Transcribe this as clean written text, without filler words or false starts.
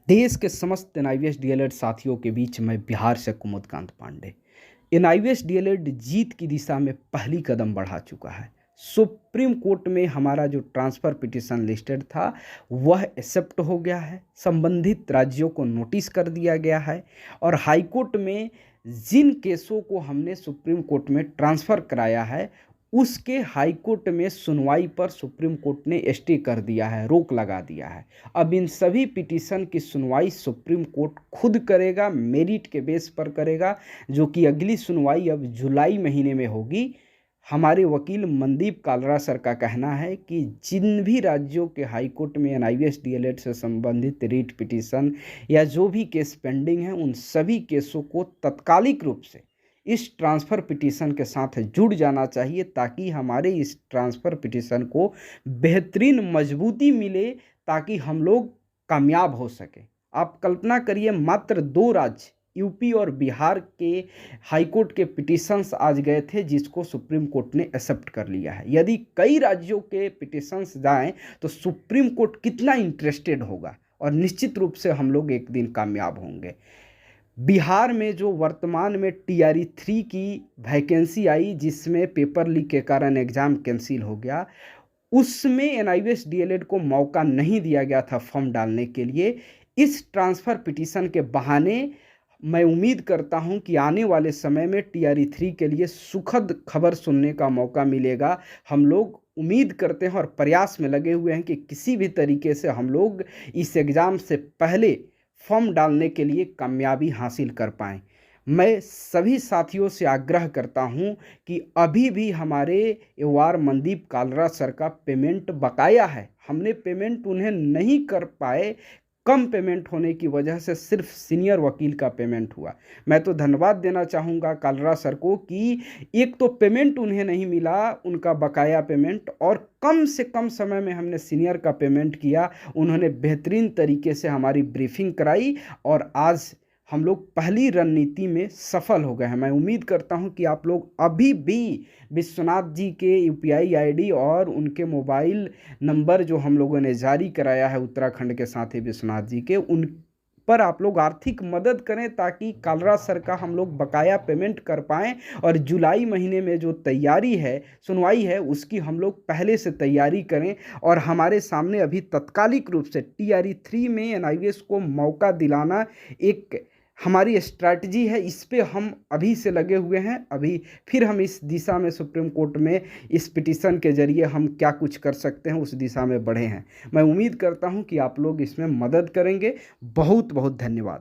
देश के समस्त एनआईवीएस डीएलएड साथियों के बीच मैं बिहार से कुमुदकांत पांडे। एनआईवीएस डीएलएड जीत की दिशा में पहली कदम बढ़ा चुका है। सुप्रीम कोर्ट में हमारा जो ट्रांसफ़र पिटीशन लिस्टेड था वह एक्सेप्ट हो गया है। संबंधित राज्यों को नोटिस कर दिया गया है और हाई कोर्ट में जिन केसों को हमने सुप्रीम कोर्ट में ट्रांसफ़र कराया है उसके हाई कोर्ट में सुनवाई पर सुप्रीम कोर्ट ने स्टे कर दिया है, रोक लगा दिया है। अब इन सभी पिटीशन की सुनवाई सुप्रीम कोर्ट खुद करेगा, मेरिट के बेस पर करेगा, जो कि अगली सुनवाई अब जुलाई महीने में होगी। हमारे वकील मनदीप कालरा सर का कहना है कि जिन भी राज्यों के हाई कोर्ट में एनआईवीएस डीएलएड से संबंधित रीट पिटीशन या जो भी केस पेंडिंग है उन सभी केसों को तत्कालिक रूप से इस ट्रांसफ़र पिटीशन के साथ जुड़ जाना चाहिए, ताकि हमारे इस ट्रांसफ़र पिटीशन को बेहतरीन मजबूती मिले, ताकि हम लोग कामयाब हो सके। आप कल्पना करिए, मात्र 2 राज्य यूपी और बिहार के हाई कोर्ट के पिटीशंस आज गए थे जिसको सुप्रीम कोर्ट ने एक्सेप्ट कर लिया है। यदि कई राज्यों के पिटीशंस जाएं तो सुप्रीम कोर्ट कितना इंटरेस्टेड होगा और निश्चित रूप से हम लोग एक दिन कामयाब होंगे। बिहार में जो वर्तमान में टीआरई 3 की वैकेंसी आई, जिसमें पेपर लीक के कारण एग्ज़ाम कैंसिल हो गया, उसमें एनआईवीएस डीएलएड को मौका नहीं दिया गया था फॉर्म डालने के लिए। इस ट्रांसफ़र पिटीशन के बहाने मैं उम्मीद करता हूं कि आने वाले समय में टीआरई 3 के लिए सुखद खबर सुनने का मौका मिलेगा। हम लोग उम्मीद करते हैं और प्रयास में लगे हुए हैं कि किसी भी तरीके से हम लोग इस एग्ज़ाम से पहले फॉर्म डालने के लिए कामयाबी हासिल कर पाएँ। मैं सभी साथियों से आग्रह करता हूं कि अभी भी हमारे एवार मनदीप कालरा सर का पेमेंट बकाया है। हमने पेमेंट उन्हें नहीं कर पाए, कम पेमेंट होने की वजह से सिर्फ सीनियर वकील का पेमेंट हुआ। मैं तो धन्यवाद देना चाहूँगा कालरा सर को कि एक तो पेमेंट उन्हें नहीं मिला, उनका बकाया पेमेंट, और कम से कम समय में हमने सीनियर का पेमेंट किया। उन्होंने बेहतरीन तरीके से हमारी ब्रीफिंग कराई और आज हम लोग पहली रणनीति में सफल हो गए हैं। मैं उम्मीद करता हूं कि आप लोग अभी भी विश्वनाथ जी के यूपीआई आईडी और उनके मोबाइल नंबर जो हम लोगों ने जारी कराया है उत्तराखंड के साथ ही विश्वनाथ जी के, उन पर आप लोग आर्थिक मदद करें ताकि कालरा सर का हम लोग बकाया पेमेंट कर पाएँ और जुलाई महीने में जो तैयारी है, सुनवाई है, उसकी हम लोग पहले से तैयारी करें। और हमारे सामने अभी तत्कालिक रूप से टीआरई 3 में एनआईवीएस को मौका दिलाना एक हमारी स्ट्रैटेजी है। इस पे हम अभी से लगे हुए हैं। अभी फिर हम इस दिशा में सुप्रीम कोर्ट में इस पिटीशन के जरिए हम क्या कुछ कर सकते हैं उस दिशा में बढ़े हैं। मैं उम्मीद करता हूं कि आप लोग इसमें मदद करेंगे। बहुत बहुत धन्यवाद।